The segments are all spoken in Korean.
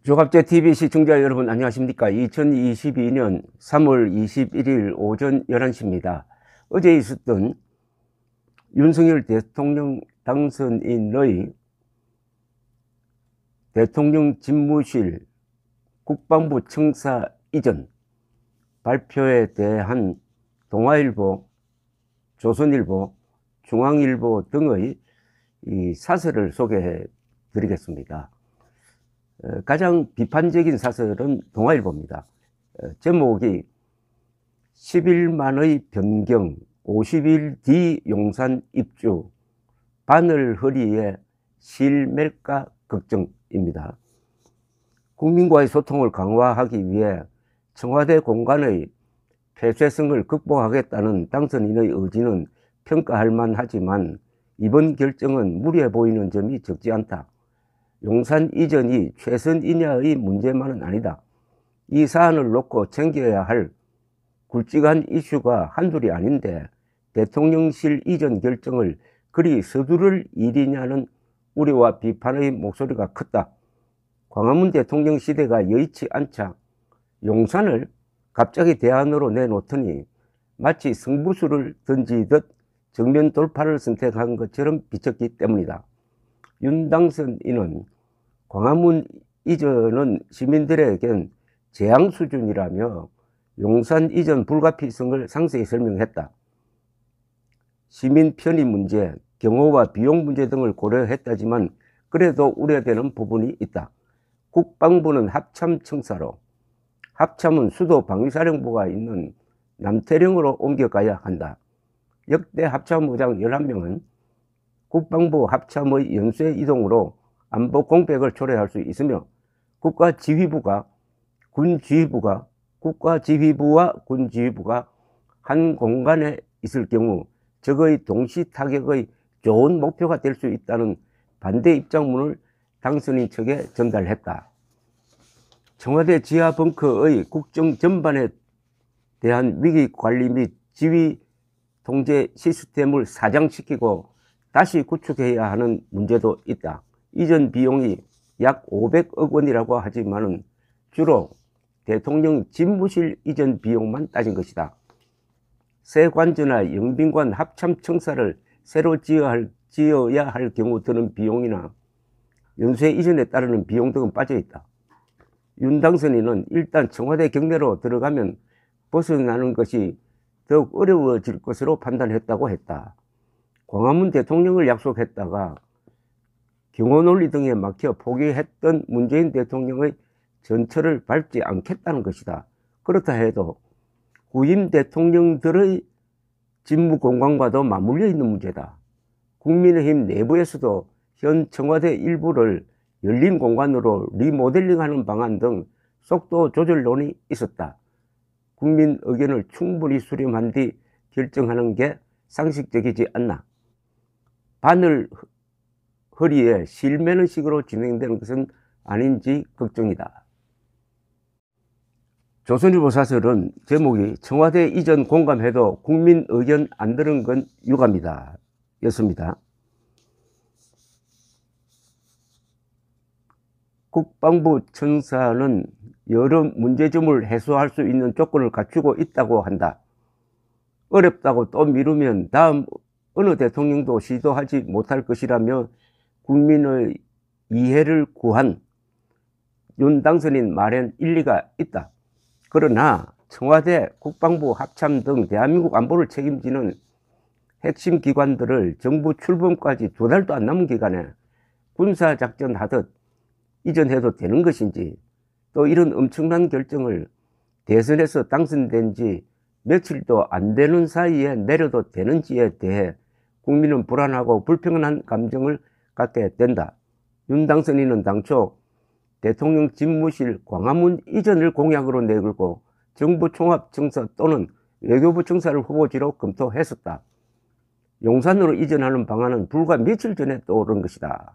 조갑제TV 시청자 여러분 안녕하십니까. 2022년 3월 21일 오전 11시입니다. 어제 있었던 윤석열 대통령 당선인의 대통령 집무실 국방부 청사 이전 발표에 대한 동아일보, 조선일보, 중앙일보 등의 이 사설을 소개해 드리겠습니다. 가장 비판적인 사설은 동아일보입니다. 제목이 11만의 변경, 50일 뒤 용산 입주, 바늘 허리에 실멜까 걱정입니다. 국민과의 소통을 강화하기 위해 청와대 공간의 폐쇄성을 극복하겠다는 당선인의 의지는 평가할 만하지만 이번 결정은 무리해 보이는 점이 적지 않다. 용산 이전이 최선이냐의 문제만은 아니다. 이 사안을 놓고 챙겨야 할 굵직한 이슈가 한둘이 아닌데 대통령실 이전 결정을 그리 서두를 일이냐는 우려와 비판의 목소리가 컸다. 광화문 대통령 시대가 여의치 않자 용산을 갑자기 대안으로 내놓더니 마치 승부수를 던지듯 정면 돌파를 선택한 것처럼 비쳤기 때문이다. 윤 당선인은 광화문 이전은 시민들에겐 재앙 수준이라며 용산 이전 불가피성을 상세히 설명했다. 시민 편의 문제, 경호와 비용 문제 등을 고려했다지만 그래도 우려되는 부분이 있다. 국방부는 합참 청사로, 합참은 수도 방위사령부가 있는 남태령으로 옮겨가야 한다. 역대 합참의장 11명은 국방부 합참의 연쇄 이동으로 안보 공백을 초래할 수 있으며 국가지휘부와 군지휘부가 한 공간에 있을 경우 적의 동시 타격의 좋은 목표가 될 수 있다는 반대 입장문을 당선인 측에 전달했다. 청와대 지하 벙커의 국정 전반에 대한 위기 관리 및 지휘 통제 시스템을 사장시키고 다시 구축해야 하는 문제도 있다. 이전 비용이 약 500억 원이라고 하지만 주로 대통령 집무실 이전 비용만 따진 것이다. 새 관저나 영빈관 합참 청사를 새로 지어야 할 경우 드는 비용이나 연쇄 이전에 따르는 비용 등은 빠져있다. 윤 당선인은 일단 청와대 경내로 들어가면 벗어나는 것이 더욱 어려워질 것으로 판단했다고 했다. 광화문 대통령을 약속했다가 경호 논리 등에 막혀 포기했던 문재인 대통령의 전철을 밟지 않겠다는 것이다. 그렇다 해도 후임 대통령들의 직무 공간과도 맞물려 있는 문제다. 국민의힘 내부에서도 현 청와대 일부를 열린 공간으로 리모델링하는 방안 등 속도 조절론이 있었다. 국민 의견을 충분히 수렴한 뒤 결정하는 게 상식적이지 않나. 바늘 허리에 실매는 식으로 진행되는 것은 아닌지 걱정이다. 조선일보 사설은 제목이 청와대 이전 공감해도 국민 의견 안 들은 건 유감이다 였습니다. 국방부 청사는 여러 문제점을 해소할 수 있는 조건을 갖추고 있다고 한다. 어렵다고 또 미루면 다음 어느 대통령도 시도하지 못할 것이라며 국민의 이해를 구한 윤 당선인 말엔 일리가 있다. 그러나 청와대, 국방부, 합참 등 대한민국 안보를 책임지는 핵심 기관들을 정부 출범까지 2달도 안 남은 기간에 군사작전 하듯 이전해도 되는 것인지, 또 이런 엄청난 결정을 대선에서 당선된 지 며칠도 안 되는 사이에 내려도 되는지에 대해 국민은 불안하고 불평한 감정을 갖게 된다. 윤 당선인은 당초 대통령 집무실 광화문 이전을 공약으로 내걸고 정부 총합청사 또는 외교부 청사를 후보지로 검토했었다. 용산으로 이전하는 방안은 불과 며칠 전에 떠오른 것이다.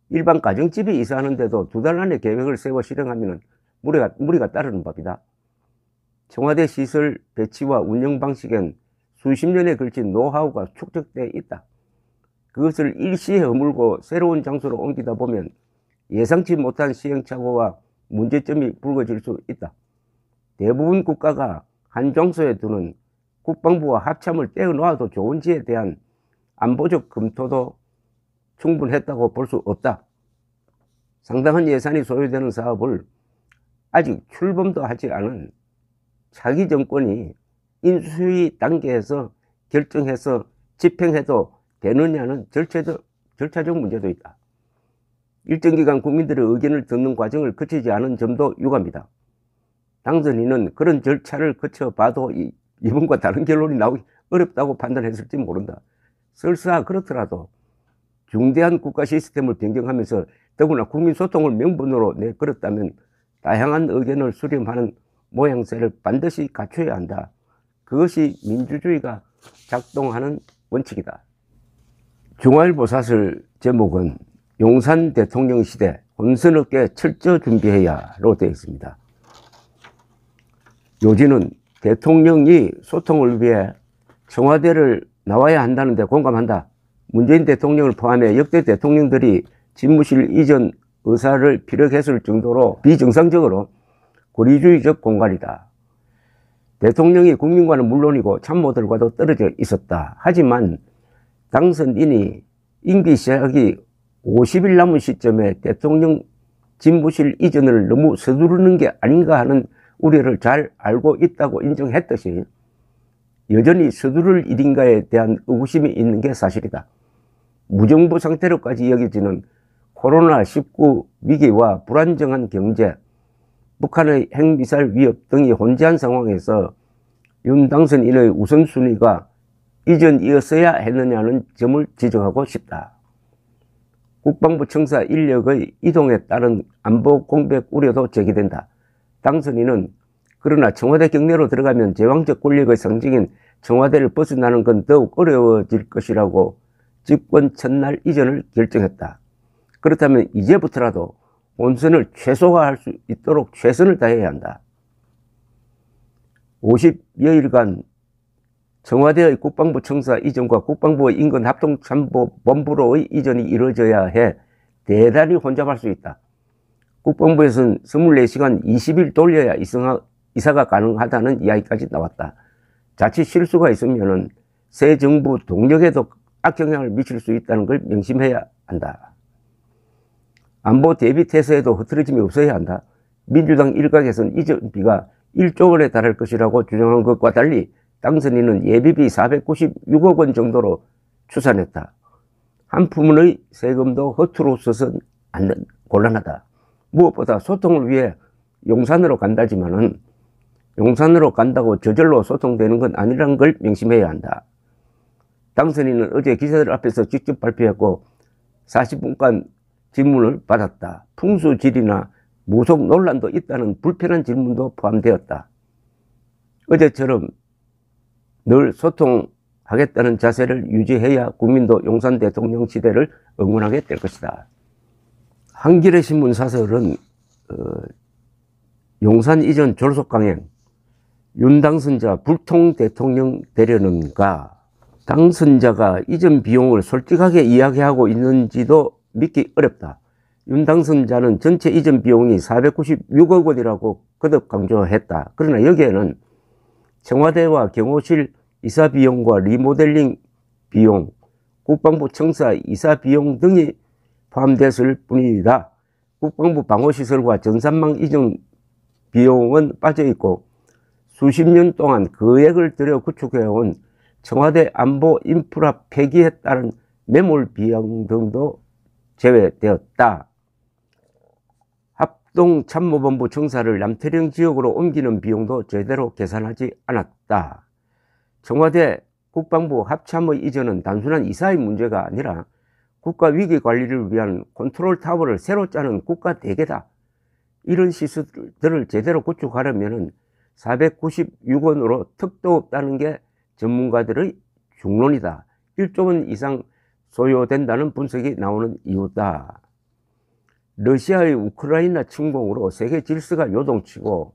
일반 가정집이 이사하는데도 2달 안에 계획을 세워 실행하면 무리가 따르는 법이다. 청와대 시설 배치와 운영 방식엔 수십 년에 걸친 노하우가 축적되어 있다. 그것을 일시에 허물고 새로운 장소로 옮기다 보면 예상치 못한 시행착오와 문제점이 불거질 수 있다. 대부분 국가가 한 장소에 두는 국방부와 합참을 떼어놓아도 좋은지에 대한 안보적 검토도 충분했다고 볼 수 없다. 상당한 예산이 소요되는 사업을 아직 출범도 하지 않은 차기 정권이 인수위 단계에서 결정해서 집행해도 되느냐는 절차적 문제도 있다. 일정 기간 국민들의 의견을 듣는 과정을 거치지 않은 점도 유감이다. 당선인은 그런 절차를 거쳐봐도 이번과 다른 결론이 나오기 어렵다고 판단했을지 모른다. 설사 그렇더라도 중대한 국가 시스템을 변경하면서 더구나 국민 소통을 명분으로 내걸었다면 다양한 의견을 수렴하는 모양새를 반드시 갖춰야 한다. 그것이 민주주의가 작동하는 원칙이다. 중화일보 사설 제목은 용산 대통령 시대 혼선없게 철저 준비해야로 되어 있습니다. 요지는 대통령이 소통을 위해 청와대를 나와야 한다는데 공감한다. 문재인 대통령을 포함해 역대 대통령들이 집무실 이전 의사를 피력했을 정도로 비정상적으로 고리주의적 공간이다. 대통령이 국민과는 물론이고 참모들과도 떨어져 있었다. 하지만 당선인이 임기 시작이 50일 남은 시점에 대통령 집무실 이전을 너무 서두르는 게 아닌가 하는 우려를 잘 알고 있다고 인정했듯이 여전히 서두를 일인가에 대한 의구심이 있는 게 사실이다. 무정부 상태로까지 여겨지는 코로나19 위기와 불안정한 경제, 북한의 핵미사일 위협 등이 혼재한 상황에서 윤 당선인의 우선순위가 이전이었어야 했느냐는 점을 지적하고 싶다. 국방부 청사 인력의 이동에 따른 안보 공백 우려도 제기된다. 당선인은 그러나 청와대 경내로 들어가면 제왕적 권력의 상징인 청와대를 벗어나는 건 더욱 어려워질 것이라고 집권 첫날 이전을 결정했다. 그렇다면 이제부터라도 혼선을 최소화할 수 있도록 최선을 다해야 한다. 50여일간 청와대의 국방부 청사 이전과 국방부의 인근 합동참모본부로의 이전이 이루어져야 해 대단히 혼잡할 수 있다. 국방부에서는 24시간 20일 돌려야 이사가 가능하다는 이야기까지 나왔다. 자칫 실수가 있으면 새 정부 동력에도 악영향을 미칠 수 있다는 걸 명심해야 한다. 안보 대비 태세에도 흐트러짐이 없어야 한다. 민주당 일각에서는 이전비가 1조 원에 달할 것이라고 주장한 것과 달리 당선인은 예비비 496억 원 정도로 추산했다. 한 푼의 세금도 허투루 써서는 곤란하다. 무엇보다 소통을 위해 용산으로 간다지만은 용산으로 간다고 저절로 소통되는 건 아니라는 걸 명심해야 한다. 당선인은 어제 기자들 앞에서 직접 발표했고 40분간 질문을 받았다. 풍수질이나 무속 논란도 있다는 불편한 질문도 포함되었다. 어제처럼 늘 소통하겠다는 자세를 유지해야 국민도 용산 대통령 시대를 응원하게 될 것이다. 한겨레 신문 사설은 용산 이전 졸속강행, 윤 당선자 불통 대통령 되려는가, 당선자가 이전 비용을 솔직하게 이야기하고 있는지도 믿기 어렵다. 윤 당선자는 전체 이전 비용이 496억 원이라고 거듭 강조했다. 그러나 여기에는 청와대와 경호실 이사 비용과 리모델링 비용, 국방부 청사 이사 비용 등이 포함됐을 뿐이다. 국방부 방호시설과 전산망 이전 비용은 빠져있고 수십 년 동안 거액을 들여 구축해온 청와대 안보 인프라 폐기에 따른 매몰 비용 등도 제외되었다. 합동참모본부 청사를 남태령 지역으로 옮기는 비용도 제대로 계산하지 않았다. 청와대 국방부 합참의 이전은 단순한 이사의 문제가 아니라 국가 위기 관리를 위한 컨트롤 타워를 새로 짜는 국가 대계다. 이런 시설들을 제대로 구축하려면 496원으로 턱도 없다는 게 전문가들의 중론이다. 1조 원 이상 소요된다는 분석이 나오는 이유다. 러시아의 우크라이나 침공으로 세계 질서가 요동치고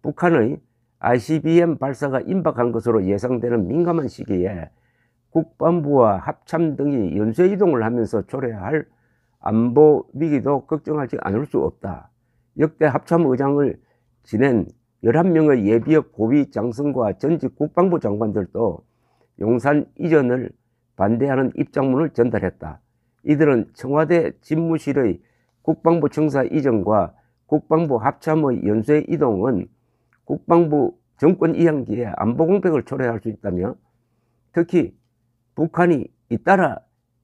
북한의 ICBM 발사가 임박한 것으로 예상되는 민감한 시기에 국방부와 합참 등이 연쇄 이동을 하면서 조려야 할 안보 위기도 걱정하지 않을 수 없다. 역대 합참의장을 지낸 11명의 예비역 고위 장성과 전직 국방부 장관들도 용산 이전을 반대하는 입장문을 전달했다. 이들은 청와대 집무실의 국방부 청사 이전과 국방부 합참의 연쇄 이동은 국방부 정권 이양기에 안보 공백을 초래할 수 있다며, 특히 북한이 잇따라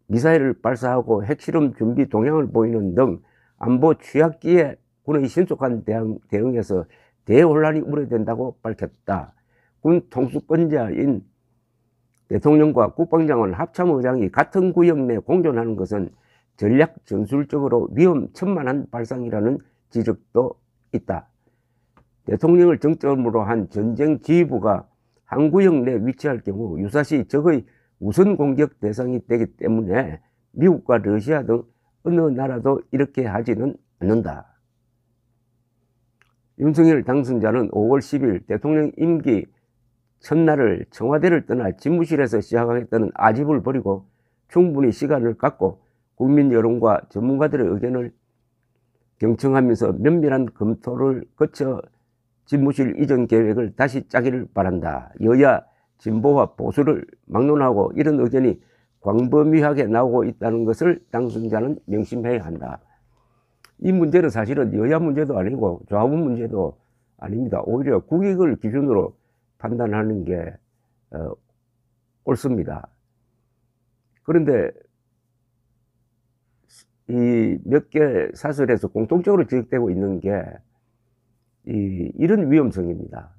미사일을 발사하고 핵실험 준비 동향을 보이는 등 안보 취약기에 군의 신속한 대응에서 대혼란이 우려된다고 밝혔다. 군 통수권자인 대통령과 국방장관 합참의장이 같은 구역 내 공존하는 것은 전략 전술적으로 위험천만한 발상이라는 지적도 있다. 대통령을 정점으로 한 전쟁 지휘부가 한 구역 내 위치할 경우 유사시 적의 우선 공격 대상이 되기 때문에 미국과 러시아 등 어느 나라도 이렇게 하지는 않는다. 윤석열 당선자는 5월 10일 대통령 임기 첫날을 청와대를 떠나 집무실에서 시작하겠다는 아집을 버리고 충분히 시간을 갖고 국민 여론과 전문가들의 의견을 경청하면서 면밀한 검토를 거쳐 집무실 이전 계획을 다시 짜기를 바란다. 여야 진보와 보수를 막론하고 이런 의견이 광범위하게 나오고 있다는 것을 당선자는 명심해야 한다. 이 문제는 사실은 여야 문제도 아니고 좌우 문제도 아닙니다. 오히려 국익을 기준으로 판단하는 게 옳습니다. 그런데 이 몇 개 사설에서 공통적으로 지적되고 있는 게 이런 위험성입니다.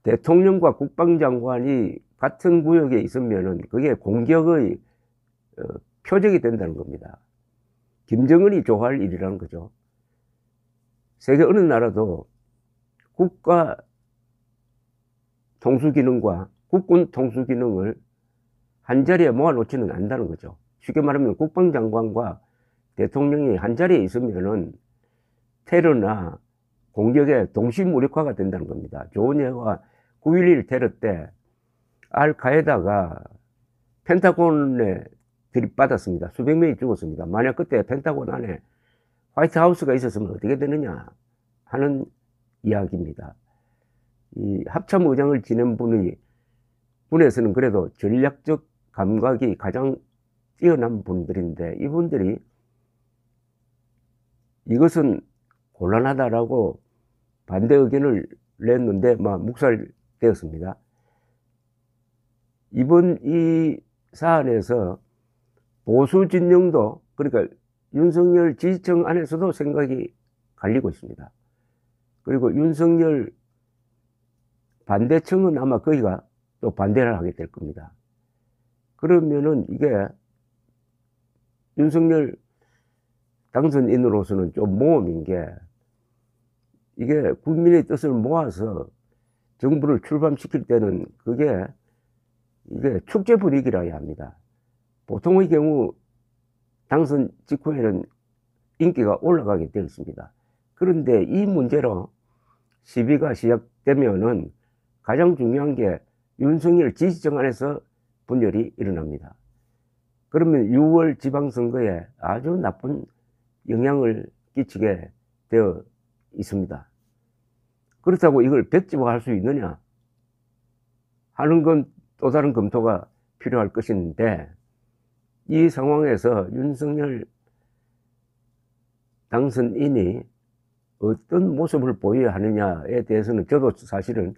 대통령과 국방장관이 같은 구역에 있으면은 그게 공격의 표적이 된다는 겁니다. 김정은이 좋아할 일이라는 거죠. 세계 어느 나라도 국가 통수기능과 국군 통수기능을 한자리에 모아놓지는 않는다는 거죠. 쉽게 말하면 국방장관과 대통령이 한자리에 있으면은 테러나 공격의 동시무력화가 된다는 겁니다. 좋은 예가 9.11 테러 때 알카에다가 펜타곤에 들이받았습니다. 수백 명이 죽었습니다. 만약 그때 펜타곤 안에 화이트하우스가 있었으면 어떻게 되느냐 하는 이야기입니다. 이 합참의장을 지낸 분에서는 그래도 전략적 감각이 가장 뛰어난 분들인데, 이분들이 이것은 곤란하다라고 반대 의견을 냈는데 묵살되었습니다. 이번 이 사안에서 보수 진영도, 그러니까 윤석열 지지층 안에서도 생각이 갈리고 있습니다. 그리고 윤석열 반대층은 아마 거기가 또 반대를 하게 될 겁니다. 그러면은 이게 윤석열 당선인으로서는 좀 모험인 게, 이게 국민의 뜻을 모아서 정부를 출범시킬 때는 이게 축제 분위기라야 합니다. 보통의 경우 당선 직후에는 인기가 올라가게 되어 있습니다. 그런데 이 문제로 시비가 시작되면은 가장 중요한 게 윤석열 지지층 안에서 분열이 일어납니다. 그러면 6월 지방선거에 아주 나쁜 영향을 끼치게 되어 있습니다. 그렇다고 이걸 백지화할 수 있느냐 하는 건 또 다른 검토가 필요할 것인데, 이 상황에서 윤석열 당선인이 어떤 모습을 보여야 하느냐에 대해서는 저도 사실은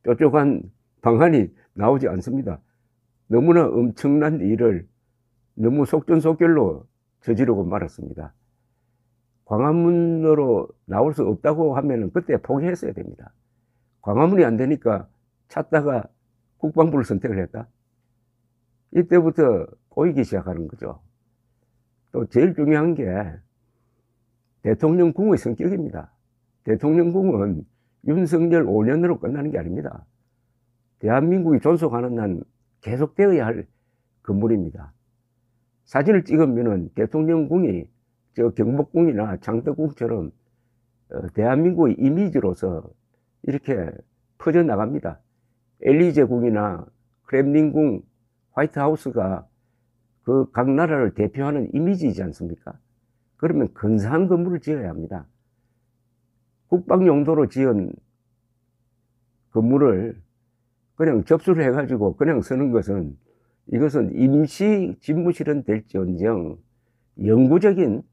뾰족한 방안이 나오지 않습니다. 너무나 엄청난 일을 너무 속전속결로 저지르고 말았습니다. 광화문으로 나올 수 없다고 하면 그때 포기했어야 됩니다. 광화문이 안 되니까 찾다가 국방부를 선택을 했다. 이때부터 꼬이기 시작하는 거죠. 또 제일 중요한 게 대통령궁의 성격입니다. 대통령궁은 윤석열 5년으로 끝나는 게 아닙니다. 대한민국이 존속하는 한 계속되어야 할 건물입니다. 사진을 찍으면은 대통령궁이 저 경복궁이나 장덕궁처럼 대한민국의 이미지로서 이렇게 퍼져나갑니다. 엘리제궁이나 크렘린궁, 화이트하우스가 그 각 나라를 대표하는 이미지이지 않습니까? 그러면 근사한 건물을 지어야 합니다. 국방 용도로 지은 건물을 그냥 접수를 해가지고 그냥 쓰는 것은, 이것은 임시 집무실은 될지언정 영구적인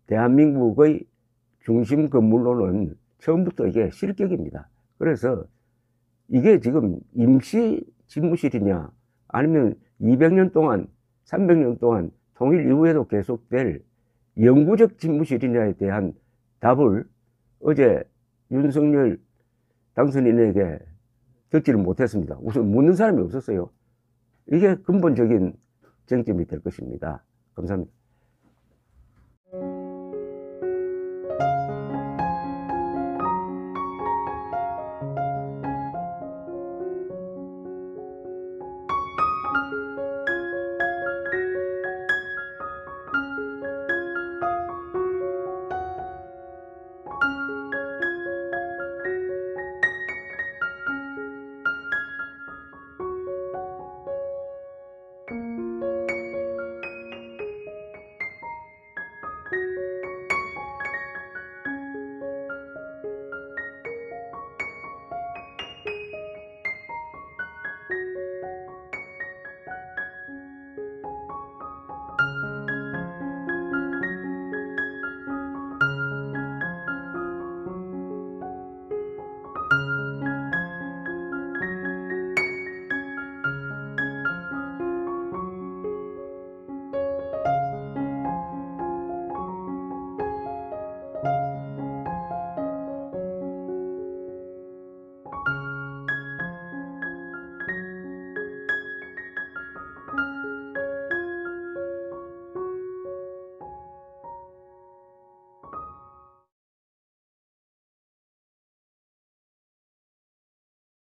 대한민국의 중심 건물로는 처음부터 이게 실격입니다. 그래서 이게 지금 임시 집무실이냐, 아니면 200년 동안, 300년 동안 통일 이후에도 계속될 영구적 집무실이냐에 대한 답을 어제 윤석열 당선인에게 듣지를 못했습니다. 우선 묻는 사람이 없었어요. 이게 근본적인 쟁점이 될 것입니다. 감사합니다.